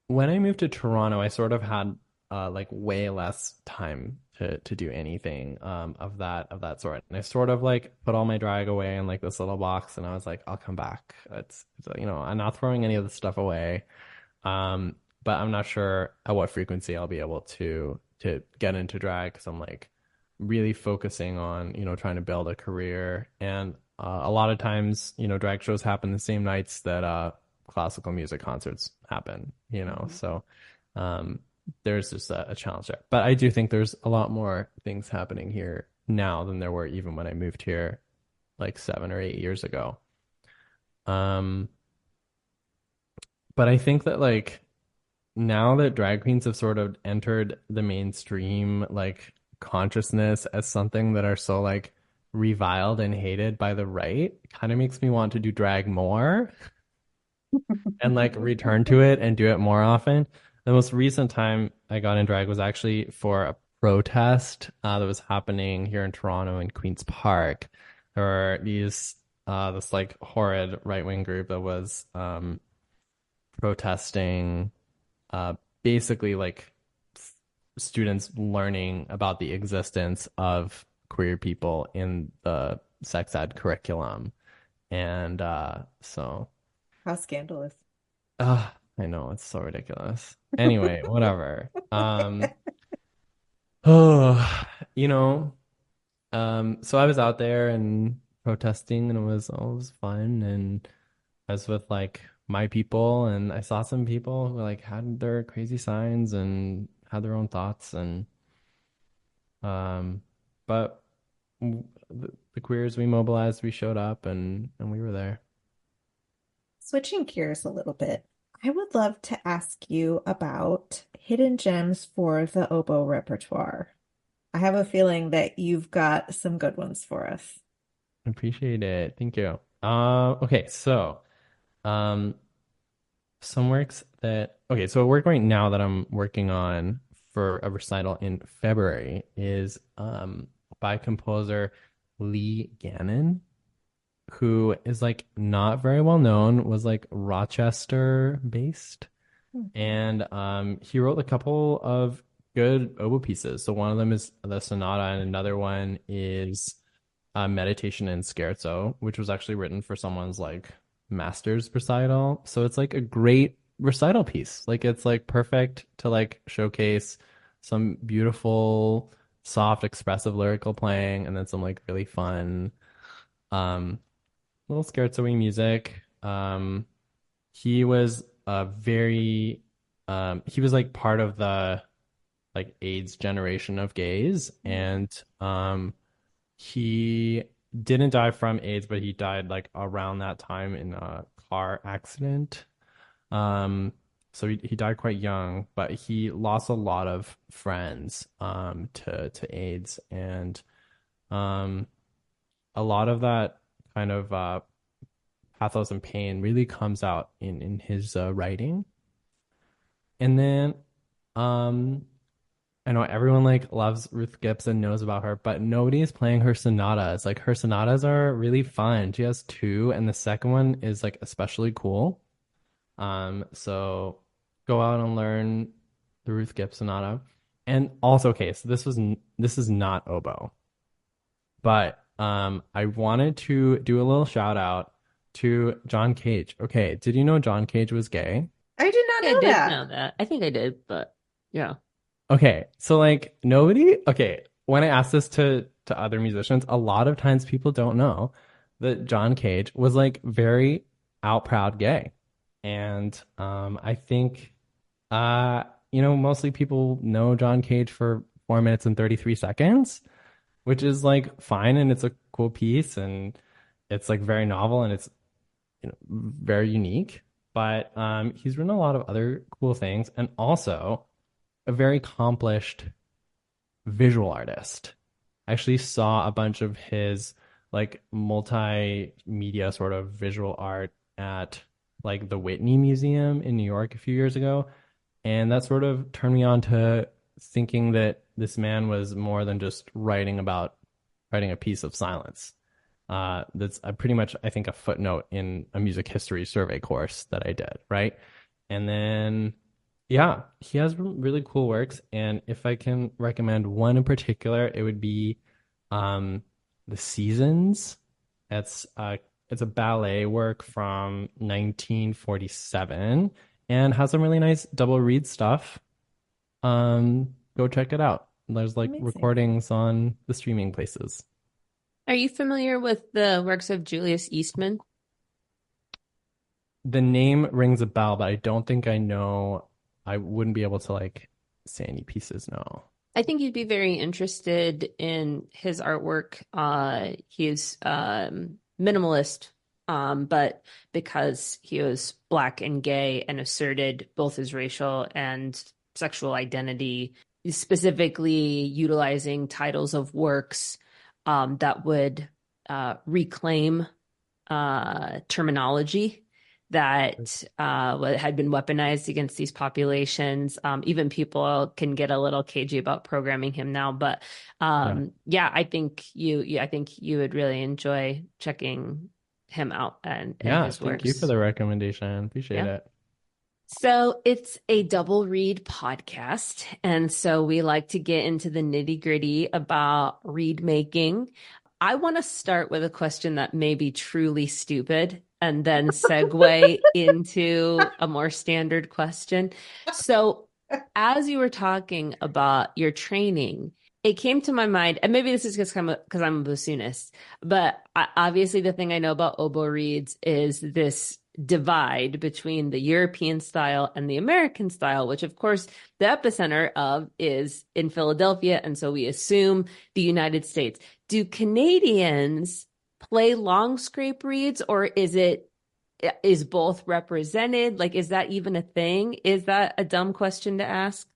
when I moved to Toronto, I sort of had like way less time to do anything of that sort. And I sort of like put all my drag away in like this little box, and I was like, I'll come back. I'm not throwing any of the stuff away. Um, but I'm not sure at what frequency I'll be able to get into drag because I'm like really focusing on, trying to build a career. And a lot of times, drag shows happen the same nights that classical music concerts happen, Mhm. so um, there's just a challenge there. But I do think there's a lot more things happening here now than there were even when I moved here like 7 or 8 years ago. Um, but I think that like now that drag queens have sort of entered the mainstream like consciousness as something that are so like reviled and hated by the right, kind of makes me want to do drag more and like return to it and do it more often. The most recent time I got in drag was actually for a protest that was happening here in Toronto in Queen's Park. There were this like horrid right wing group that was protesting uh, basically like students learning about the existence of queer people in the sex ed curriculum. And so, How scandalous. I know it's so ridiculous. Anyway, whatever. Oh, you know, so I was out there and protesting, and it was fun, and I was with like my people, and I saw some people who like had their crazy signs and had their own thoughts, and but the queers we mobilized, we showed up, and we were there. Switching gears a little bit, I would love to ask you about hidden gems for the oboe repertoire. I have a feeling that you've got some good ones for us. Appreciate it. Thank you. Okay, so um, some works that okay, so a work right now that I'm working on for a recital in February is by composer Lee Gannon, who is like not very well known, was like Rochester based. Mhm. And he wrote a couple of good oboe pieces. So one of them is the sonata, and another one is meditation and scherzo, which was actually written for someone's like master's recital. So it's like a great recital piece. Like it's like perfect to like showcase some beautiful, soft, expressive lyrical playing, and then some like really fun um little scherzo music. He was a very he was like part of the like AIDS generation of gays, and he didn't die from AIDS, but he died like around that time in a car accident. Um, so he died quite young, but he lost a lot of friends to AIDS, and um a lot of that kind of pathos and pain really comes out in his writing. And then um I know everyone like loves Ruth Gibson, knows about her, but nobody is playing her sonatas. Like her sonatas are really fun. She has two, and the second one is like especially cool. So go out and learn the Ruth Gibson sonata. And also, okay, so this is not oboe, but I wanted to do a little shout out to John Cage. Okay, did you know John Cage was gay? I did not I know did that. know that. I think I did, but yeah. Okay, so like nobody, okay, when I ask this to other musicians, a lot of times people don't know that John Cage was like very out proud gay. And I think mostly people know John Cage for 4 minutes and 33 seconds. which is like fine and it's a cool piece and it's like very novel and it's very unique. But he's written a lot of other cool things and also a very accomplished visual artist. I actually saw a bunch of his like multimedia sort of visual art at like the Whitney Museum in New York a few years ago. And that sort of turned me on to thinking that this man was more than just writing a piece of silence. That's pretty much, I think, a footnote in a music history survey course that I did, right? And then, yeah, he has really cool works. And if I can recommend one in particular, it would be The Seasons. It's a ballet work from 1947 and has some really nice double reed stuff. Go check it out. There's like Amazing. recordings on the streaming places. Are you familiar with the works of Julius Eastman? The name rings a bell, but I don't think I know. I wouldn't be able to like say any pieces, no. I think you'd be very interested in his artwork. He's minimalist, but because he was Black and gay and asserted both his racial and sexual identity, specifically utilizing titles of works that would reclaim terminology that had been weaponized against these populations. Even people can get a little cagey about programming him now, but yeah, I think you would really enjoy checking him out and his Thank works. you for the recommendation. Appreciate it. So it's a double read podcast. And so we like to get into the nitty gritty about read making. I want to start with a question that may be truly stupid and then segue into a more standard question. So as you were talking about your training, it came to my mind, and maybe this is just because I'm a bassoonist, but obviously the thing I know about oboe reeds is this divide between the European style and the American style, which of course the epicenter of is in Philadelphia. And so we assume the United States. Do Canadians play long scrape reeds, or is both represented? Like, is that even a thing? Is that a dumb question to ask?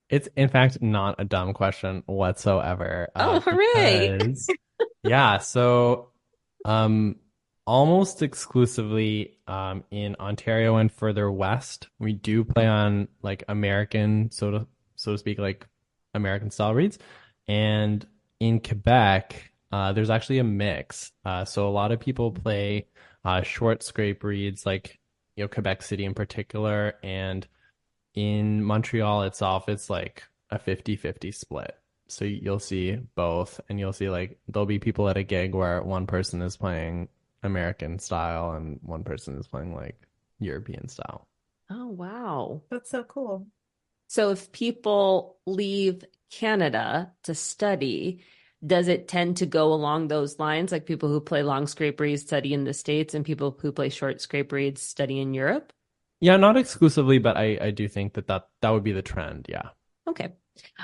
It's in fact not a dumb question whatsoever. Oh, hooray. Because, yeah, so almost exclusively in Ontario and further west, we do play on like American, so to speak, like American style reeds. And in Quebec, there's actually a mix. So a lot of people play short scrape reeds, like Quebec City in particular, and in Montreal itself, it's like a 50-50 split. So you'll see both, and you'll see like there'll be people at a gig where one person is playing American style and one person is playing like European style. Oh, wow. That's so cool. So if people leave Canada to study, does it tend to go along those lines? Like people who play long scrape reeds study in the States and people who play short scrape reeds study in Europe? Yeah, not exclusively, but I do think that would be the trend. Yeah. Okay.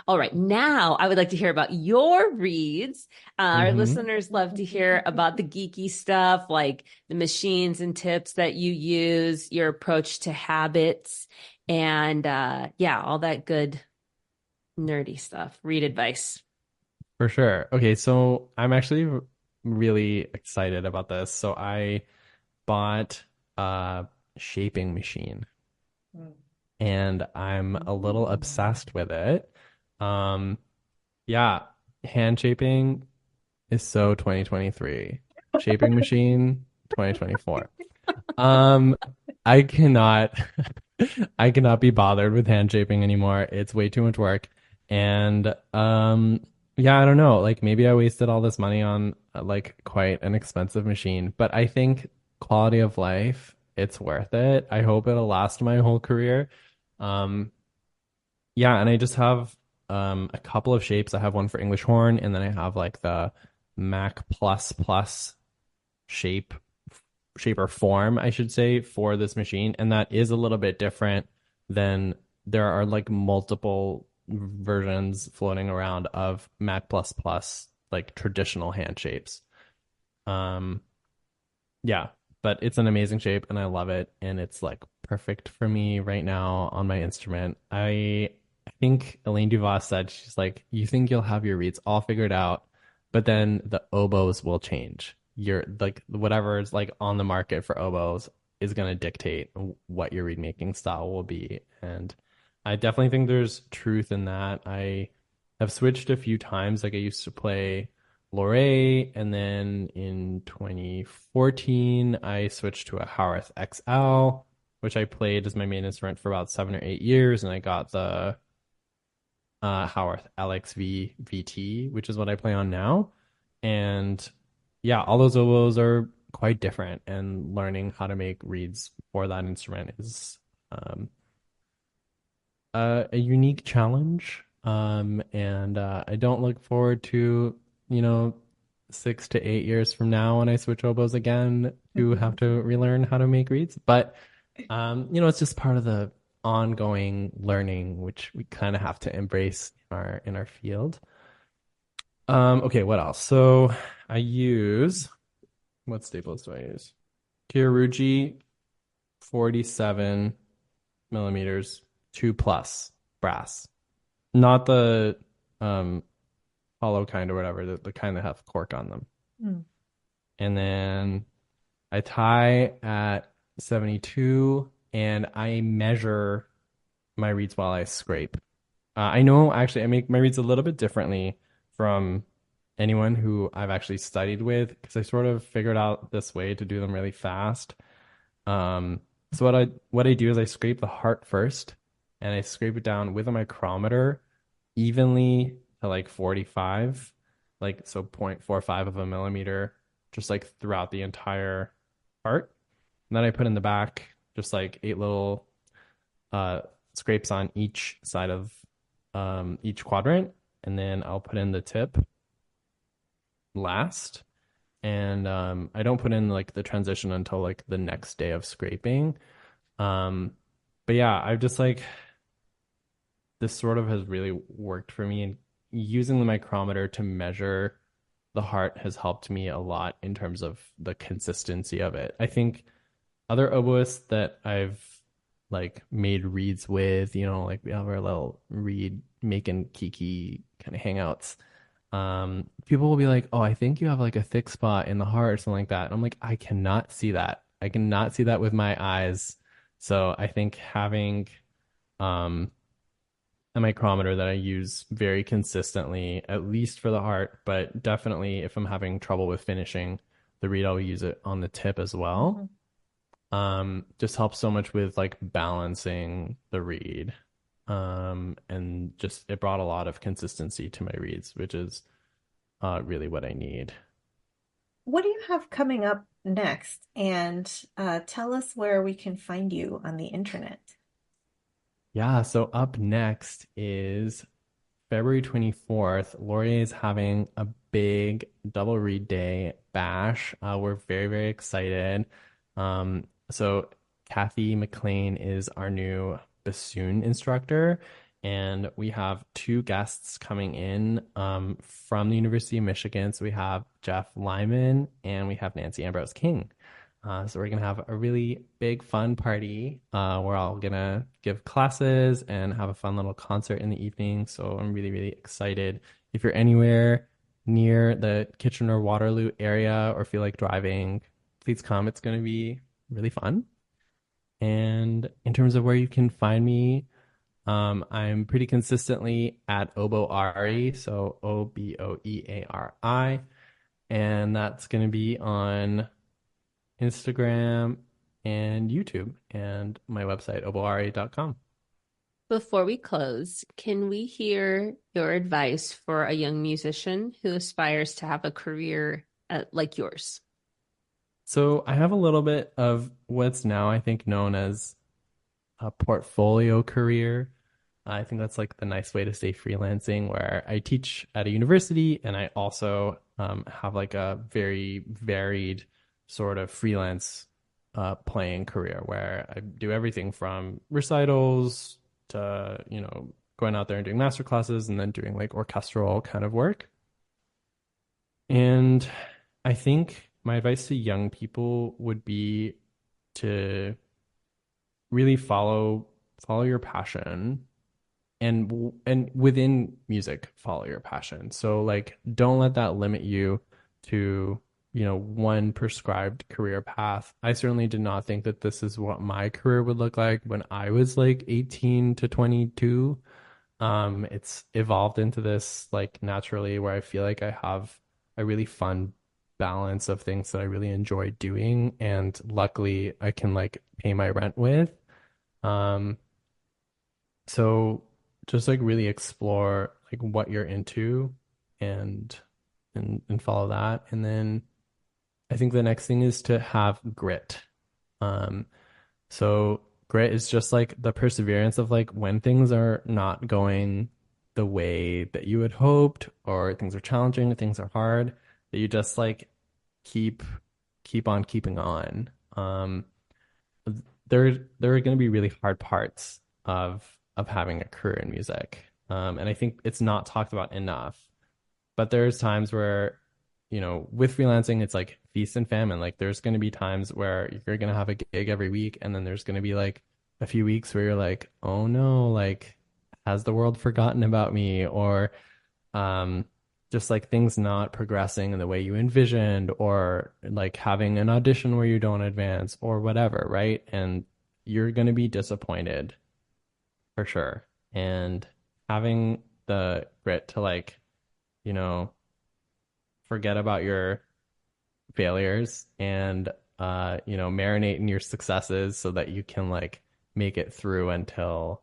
All right. Now I would like to hear about your reads. Our listeners love to hear about the geeky stuff, like the machines and tips that you use, your approach to habits, and all that good nerdy stuff. Read advice. For sure. Okay, so I'm actually really excited about this. So I bought a shaping machine and I'm a little obsessed with it. Yeah, hand shaping is so 2023. Shaping machine 2024. I cannot I cannot be bothered with hand shaping anymore. It's way too much work. And yeah, I don't know. Like maybe I wasted all this money on like quite an expensive machine, but I think quality of life, it's worth it. I hope it'll last my whole career. Yeah, and I just have a couple of shapes. I have one for English horn, and then I have like the Mac plus plus shape or form, I should say, for this machine, and that is a little bit different than there are like multiple versions floating around of Mac plus plus like traditional hand shapes. Um, yeah, but it's an amazing shape and I love it. And it's like perfect for me right now on my instrument. I think Elaine Duvas said, she's like, you think you'll have your reeds all figured out, but then the oboes will change. Your like whatever is like on the market for oboes is going to dictate what your reed making style will be. And I definitely think there's truth in that. I have switched a few times. Like I used to play Lore, and then in 2014, I switched to a Howarth XL, which I played as my main instrument for about 7 or 8 years, and I got the Howarth LXV VT, which is what I play on now. And yeah, all those oboes are quite different, and learning how to make reeds for that instrument is um, a unique challenge. And I don't look forward to, you know, 6 to 8 years from now when I switch oboes again to have to relearn how to make reeds. But it's just part of the ongoing learning, which we kind of have to embrace in our field. Okay, what else? So I use what staples do I use? Kyorugi 47 millimeters, 2 plus brass. Not the um hollow kind or whatever, the kind that have cork on them. Mm. And then I tie at 72 and I measure my reeds while I scrape. I know actually I make my reeds a little bit differently from anyone who I've actually studied with because I sort of figured out this way to do them really fast. So what I do is I scrape the heart first and I scrape it down with a micrometer evenly to like 45, like so 0.45 of a millimeter, just like throughout the entire heart. And then I put in the back just like 8 little scrapes on each side of each quadrant, and then I'll put in the tip last. And I don't put in like the transition until like the next day of scraping. But yeah, I've just like this sort of has really worked for me, and using the micrometer to measure the heart has helped me a lot in terms of the consistency of it. I think other oboists that I've like made reeds with, like we have our little reed making kiki kind of hangouts. People will be like, "Oh, I think you have like a thick spot in the heart or something like that." And I'm like, I cannot see that. I cannot see that with my eyes. So I think having um a micrometer that I use very consistently, at least for the heart, but definitely if I'm having trouble with finishing the reed, I'll use it on the tip as well. Just helps so much with like balancing the reed. And just it brought a lot of consistency to my reeds, which is really what I need. What do you have coming up next? And tell us where we can find you on the internet. Yeah, so up next is February 24th. Laurier is having a big double read day bash. We're very, very excited. So Kathy McLean is our new bassoon instructor, and we have two guests coming in from the University of Michigan. So we have Jeff Lyman and we have Nancy Ambrose King. So we're gonna have a really big fun party. We're all gonna give classes and have a fun little concert in the evening. So I'm really, really excited. If you're anywhere near the Kitchener Waterloo area or feel like driving, please come. It's gonna be really fun. And in terms of where you can find me, I'm pretty consistently at Oboari, so Oboeari, and that's gonna be on Instagram, and YouTube, and my website, oboari.com. Before we close, can we hear your advice for a young musician who aspires to have a career like yours? So I have a little bit of what's now, I think, known as a portfolio career. I think that's like the nice way to say freelancing, where I teach at a university and I also have like a very varied sort of freelance playing career where I do everything from recitals to, going out there and doing master classes and then doing like orchestral kind of work. And I think my advice to young people would be to really follow your passion, and within music follow your passion. So like don't let that limit you to, one prescribed career path. I certainly did not think that this is what my career would look like when I was like 18 to 22. It's evolved into this like naturally, where I feel like I have a really fun balance of things that I really enjoy doing, and luckily I can like pay my rent with. Um, so just like really explore like what you're into, and and follow that. And then I think the next thing is to have grit. Um, so grit is just like the perseverance of like when things are not going the way that you had hoped, or things are challenging, things are hard, that you just like keep keep on keeping on. There are going to be really hard parts of having a career in music. And I think it's not talked about enough. But there's times where, with freelancing, it's like feast and famine. Like there's going to be times where you're going to have a gig every week, and then there's going to be like a few weeks where you're like, oh no, like has the world forgotten about me? Or um, just like things not progressing in the way you envisioned, or like having an audition where you don't advance, or whatever, right? And you're going to be disappointed for sure. And having the grit to like, you know, forget about your failures, and marinate in your successes so that you can like make it through until,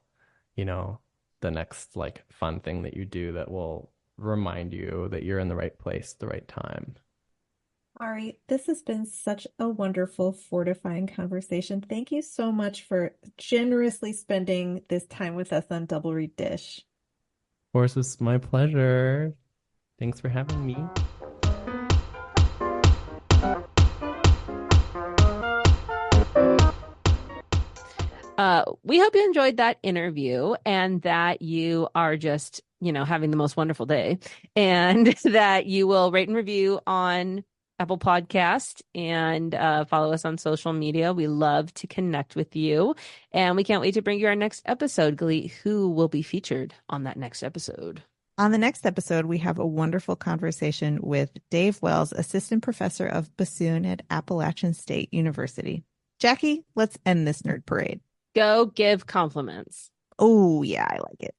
you know, the next like fun thing that you do that will remind you that you're in the right place at the right time. Ari, this has been such a wonderful, fortifying conversation. Thank you so much for generously spending this time with us on Double Read Dish. Of course, it's my pleasure. Thanks for having me. We hope you enjoyed that interview, and that you are just, having the most wonderful day, and that you will rate and review on Apple Podcast, and follow us on social media. We love to connect with you, and we can't wait to bring you our next episode. Galit, who will be featured on that next episode? On the next episode, we have a wonderful conversation with Dave Wells, assistant professor of bassoon at Appalachian State University. Jackie, let's end this nerd parade. Go give compliments. Oh, yeah, I like it.